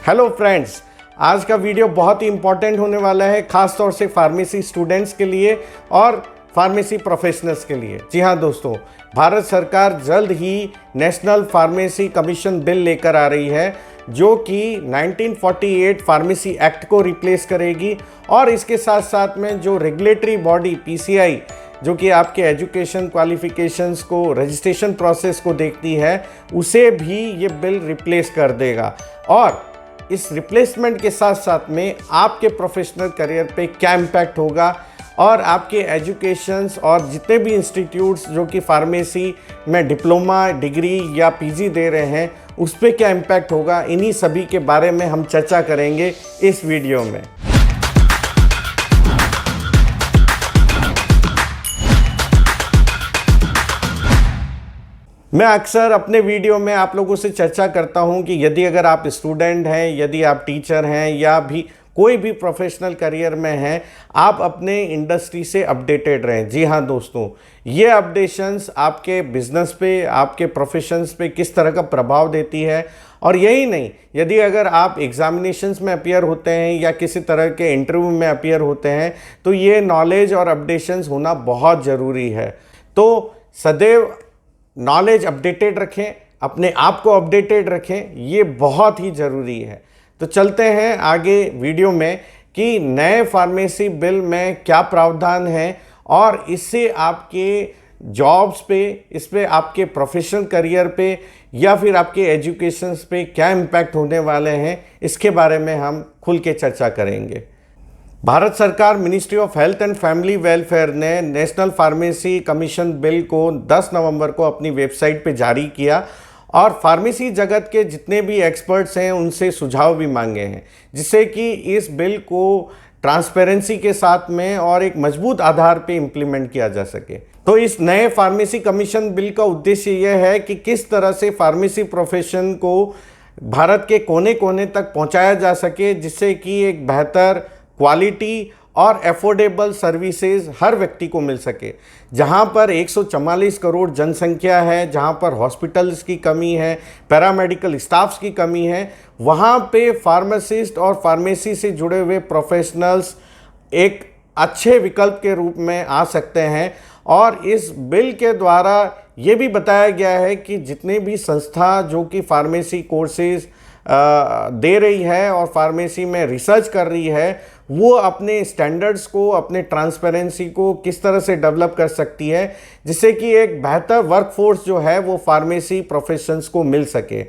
Hello friends, आज का video बहुत ही इंपॉर्टेंट होने वाला है, खास तौर से फार्मेसी स्टूडेंट्स के लिए और फार्मेसी प्रोफेशनल्स के लिए। जी हाँ दोस्तों, भारत सरकार जल्द ही नेशनल फार्मेसी कमीशन बिल लेकर आ रही है जो कि 1948 फार्मेसी एक्ट को रिप्लेस करेगी और इसके साथ साथ में जो रेगुलेटरी बॉडी पीसीआई जो कि आपके एजुकेशन क्वालिफिकेशंस को रजिस्ट्रेशन प्रोसेस को देखती है, उसे भी ये बिल रिप्लेस कर देगा। और इस रिप्लेसमेंट के साथ साथ में आपके प्रोफेशनल करियर पे क्या इम्पैक्ट होगा और आपके एजुकेशंस और जितने भी इंस्टीट्यूट्स जो कि फार्मेसी में डिप्लोमा डिग्री या पीजी दे रहे हैं उस पर क्या इम्पैक्ट होगा, इन्हीं सभी के बारे में हम चर्चा करेंगे इस वीडियो में। मैं अक्सर अपने वीडियो में आप लोगों से चर्चा करता हूं कि यदि अगर आप स्टूडेंट हैं, यदि आप टीचर हैं या भी कोई भी प्रोफेशनल करियर में हैं, आप अपने इंडस्ट्री से अपडेटेड रहें। जी हाँ दोस्तों, ये अपडेशंस आपके बिजनेस पे, आपके प्रोफेशंस पे किस तरह का प्रभाव देती है। और यही नहीं, यदि अगर आप एग्जामिनेशंस में अपीयर होते हैं या किसी तरह के इंटरव्यू में अपीयर होते हैं तो ये नॉलेज और अपडेशंस होना बहुत ज़रूरी है। तो सदैव नॉलेज अपडेटेड रखें, अपने आप को अपडेटेड रखें, ये बहुत ही ज़रूरी है। तो चलते हैं आगे वीडियो में कि नए फार्मेसी बिल में क्या प्रावधान है और इससे आपके जॉब्स पे, इस पे आपके प्रोफेशनल करियर पे या फिर आपके एजुकेशंस पे क्या इम्पैक्ट होने वाले हैं, इसके बारे में हम खुल के चर्चा करेंगे। भारत सरकार ministry of health and family welfare ने नेशनल फार्मेसी कमीशन बिल को 10 नवंबर को अपनी वेबसाइट पे जारी किया और फार्मेसी जगत के जितने भी एक्सपर्ट्स हैं उनसे सुझाव भी मांगे हैं, जिससे कि इस बिल को ट्रांसपेरेंसी के साथ में और एक मजबूत आधार पे इम्प्लीमेंट किया जा सके। तो इस नए फार्मेसी कमीशन बिल का उद्देश्य यह है कि किस तरह से फार्मेसी प्रोफेशन को भारत के कोने कोने तक पहुँचाया जा सके, जिससे कि एक बेहतर क्वालिटी और एफोर्डेबल सर्विसेज हर व्यक्ति को मिल सके। जहां पर 144 करोड़ जनसंख्या है, जहां पर हॉस्पिटल्स की कमी है, पैरामेडिकल स्टाफ्स की कमी है, वहां पे फार्मासिस्ट और फार्मेसी से जुड़े हुए प्रोफेशनल्स एक अच्छे विकल्प के रूप में आ सकते हैं। और इस बिल के द्वारा ये भी बताया गया है कि जितने भी संस्था जो कि फार्मेसी कोर्सेज दे रही है और फार्मेसी में रिसर्च कर रही है, वो अपने स्टैंडर्ड्स को, अपने ट्रांसपेरेंसी को किस तरह से डेवलप कर सकती है, जिससे कि एक बेहतर वर्कफोर्स जो है वो फार्मेसी प्रोफेशंस को मिल सके।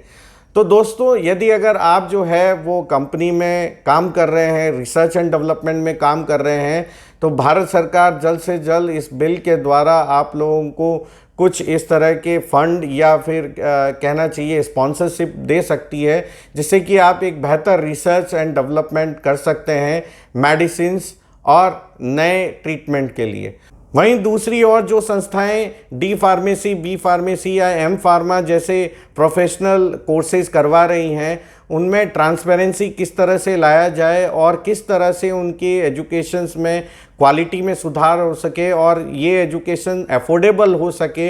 तो दोस्तों, यदि अगर आप जो है वो कंपनी में काम कर रहे हैं, रिसर्च एंड डेवलपमेंट में काम कर रहे हैं, तो भारत सरकार जल्द से जल्द इस बिल के द्वारा आप लोगों को कुछ इस तरह के फंड या फिर कहना चाहिए स्पॉन्सरशिप दे सकती है, जिससे कि आप एक बेहतर रिसर्च एंड डेवलपमेंट कर सकते हैं मेडिसिन्स और नए ट्रीटमेंट के लिए। वहीं दूसरी ओर जो संस्थाएं डी फार्मेसी, बी फार्मेसी या एम फार्मा जैसे प्रोफेशनल कोर्सेज करवा रही हैं, उनमें ट्रांसपेरेंसी किस तरह से लाया जाए और किस तरह से उनके एजुकेशंस में क्वालिटी में सुधार हो सके और ये एजुकेशन अफोर्डेबल हो सके,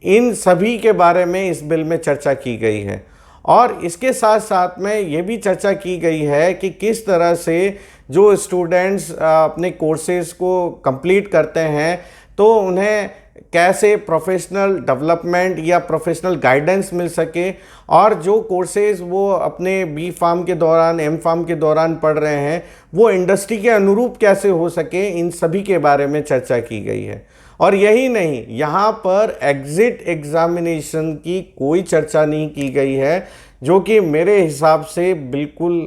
इन सभी के बारे में इस बिल में चर्चा की गई है। और इसके साथ साथ में ये भी चर्चा की गई है कि किस तरह से जो स्टूडेंट्स अपने कोर्सेज़ को कंप्लीट करते हैं तो उन्हें कैसे प्रोफेशनल डेवलपमेंट या प्रोफेशनल गाइडेंस मिल सके, और जो कोर्सेज़ वो अपने बी फार्म के दौरान, एम फार्म के दौरान पढ़ रहे हैं वो इंडस्ट्री के अनुरूप कैसे हो सके, इन सभी के बारे में चर्चा की गई है। और यही नहीं, यहाँ पर एग्ज़िट एग्ज़ामिनेशन की कोई चर्चा नहीं की गई है, जो कि मेरे हिसाब से बिल्कुल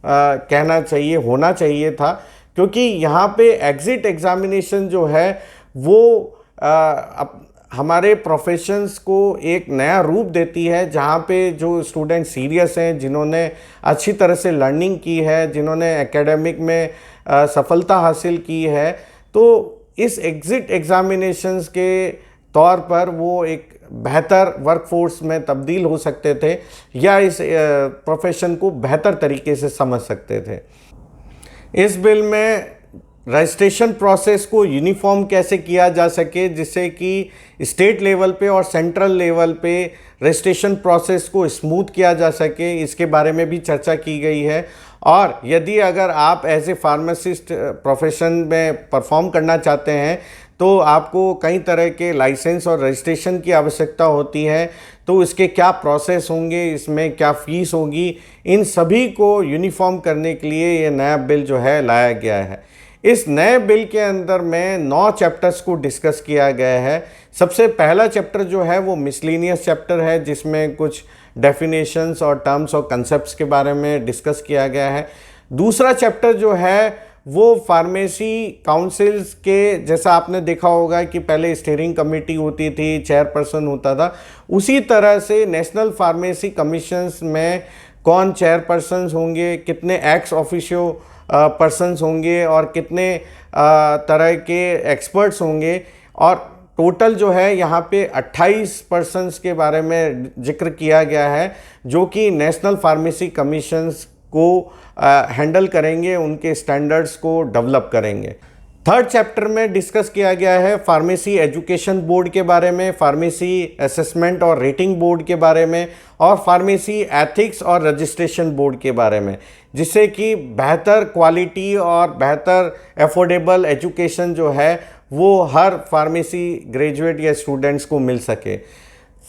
कहना चाहिए, होना चाहिए था, क्योंकि यहाँ पे एग्ज़िट एग्ज़ामिनेशन जो है वो हमारे प्रोफेशंस को एक नया रूप देती है, जहाँ पे जो स्टूडेंट सीरियस हैं, जिन्होंने अच्छी तरह से लर्निंग की है, जिन्होंने एकेडमिक में सफलता हासिल की है, तो इस एग्ज़िट एग्ज़ामिनेशंस के तौर पर वो एक बेहतर वर्कफोर्स में तब्दील हो सकते थे या इस प्रोफेशन को बेहतर तरीके से समझ सकते थे। इस बिल में रजिस्ट्रेशन प्रोसेस को यूनिफॉर्म कैसे किया जा सके, जिससे कि स्टेट लेवल पे और सेंट्रल लेवल पे रजिस्ट्रेशन प्रोसेस को स्मूथ किया जा सके, इसके बारे में भी चर्चा की गई है। और यदि अगर आप एज ए फार्मासिस्ट प्रोफेशन में परफॉर्म करना चाहते हैं तो आपको कई तरह के लाइसेंस और रजिस्ट्रेशन की आवश्यकता होती है, तो इसके क्या प्रोसेस होंगे, इसमें क्या फ़ीस होगी, इन सभी को यूनिफॉर्म करने के लिए ये नया बिल जो है लाया गया है। इस नए बिल के अंदर में 9 चैप्टर्स को डिस्कस किया गया है। सबसे पहला चैप्टर जो है वो मिसलेनियस चैप्टर है, जिसमें कुछ डेफिनेशंस और टर्म्स और कंसेप्ट्स के बारे में डिस्कस किया गया है। दूसरा चैप्टर जो है वो फार्मेसी काउंसिल्स के, जैसा आपने देखा होगा कि पहले स्टीयरिंग कमेटी होती थी, चेयरपर्सन होता था, उसी तरह से नेशनल फार्मेसी कमीशंस में कौन चेयरपर्सन्स होंगे, कितने एक्स ऑफिशियो पर्सन्स होंगे और कितने तरह के एक्सपर्ट्स होंगे, और टोटल जो है यहाँ पे 28 पर्सन्स के बारे में जिक्र किया गया है, जो कि नेशनल फार्मेसी कमीशंस को हैंडल करेंगे, उनके स्टैंडर्ड्स को डेवलप करेंगे। थर्ड चैप्टर में डिस्कस किया गया है फार्मेसी एजुकेशन बोर्ड के बारे में, फार्मेसी असेसमेंट और रेटिंग बोर्ड के बारे में, और फार्मेसी एथिक्स और रजिस्ट्रेशन बोर्ड के बारे में, जिससे कि बेहतर क्वालिटी और बेहतर अफोर्डेबल एजुकेशन जो है वो हर फार्मेसी ग्रेजुएट या स्टूडेंट्स को मिल सके।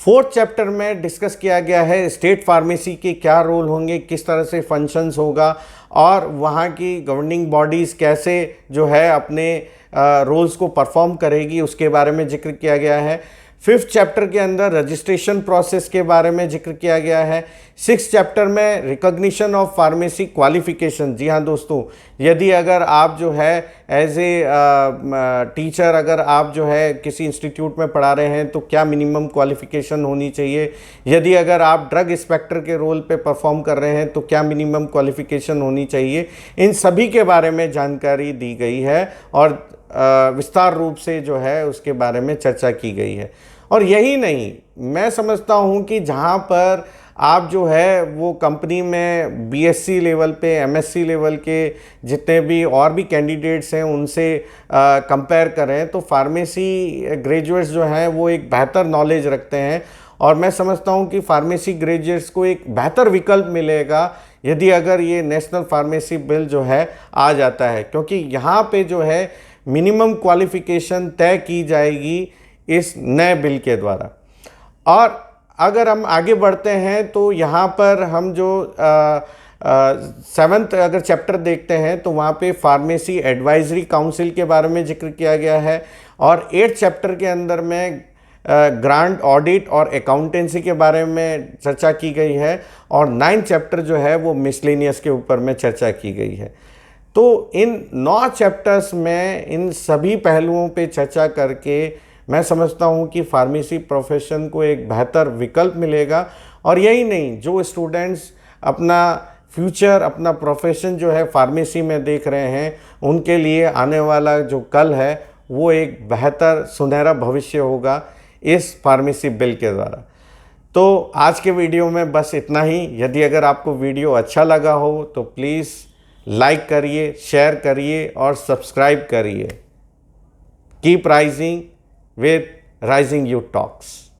फोर्थ चैप्टर में डिस्कस किया गया है स्टेट फार्मेसी के क्या रोल होंगे, किस तरह से फंक्शंस होगा, और वहाँ की गवर्निंग बॉडीज़ कैसे जो है अपने रोल्स को परफॉर्म करेगी, उसके बारे में जिक्र किया गया है। फिफ्थ चैप्टर के अंदर रजिस्ट्रेशन प्रोसेस के बारे में जिक्र किया गया है। सिक्स चैप्टर में रिकॉग्निशन ऑफ फार्मेसी क्वालिफिकेशन। जी हाँ दोस्तों, यदि अगर आप जो है एज ए टीचर अगर आप जो है किसी इंस्टीट्यूट में पढ़ा रहे हैं तो क्या मिनिमम क्वालिफिकेशन होनी चाहिए, यदि अगर आप ड्रग इंस्पेक्टर के रोल पे परफॉर्म कर रहे हैं तो क्या मिनिमम क्वालिफिकेशन होनी चाहिए, इन सभी के बारे में जानकारी दी गई है और विस्तार रूप से जो है उसके बारे में चर्चा की गई है। और यही नहीं, मैं समझता हूँ कि जहाँ पर आप जो है वो कंपनी में बीएससी लेवल पे, एमएससी लेवल के जितने भी और भी कैंडिडेट्स हैं उनसे कंपेयर करें तो फार्मेसी ग्रेजुएट्स जो हैं वो एक बेहतर नॉलेज रखते हैं, और मैं समझता हूँ कि फार्मेसी ग्रेजुएट्स को एक बेहतर विकल्प मिलेगा यदि अगर ये नेशनल फार्मेसी बिल जो है आ जाता है, क्योंकि यहाँ पे जो है मिनिमम क्वालिफिकेशन तय की जाएगी इस नए बिल के द्वारा। और अगर हम आगे बढ़ते हैं तो यहाँ पर हम जो 7th अगर चैप्टर देखते हैं तो वहाँ पे फार्मेसी एडवाइजरी काउंसिल के बारे में जिक्र किया गया है, और 8th चैप्टर के अंदर में ग्रांट ऑडिट और अकाउंटेंसी के बारे में चर्चा की गई है, और 9th चैप्टर जो है वो मिसलेनियस के ऊपर में चर्चा की गई है। तो इन 9 चैप्टर्स में इन सभी पहलुओं पे चर्चा करके मैं समझता हूँ कि फार्मेसी प्रोफेशन को एक बेहतर विकल्प मिलेगा। और यही नहीं, जो स्टूडेंट्स अपना फ्यूचर, अपना प्रोफेशन जो है फार्मेसी में देख रहे हैं, उनके लिए आने वाला जो कल है वो एक बेहतर सुनहरा भविष्य होगा इस फार्मेसी बिल के द्वारा। तो आज के वीडियो में बस इतना ही। यदि अगर आपको वीडियो अच्छा लगा हो तो प्लीज़ लाइक करिए, शेयर करिए और सब्सक्राइब करिए। Keep rising with Rising Youth Talks।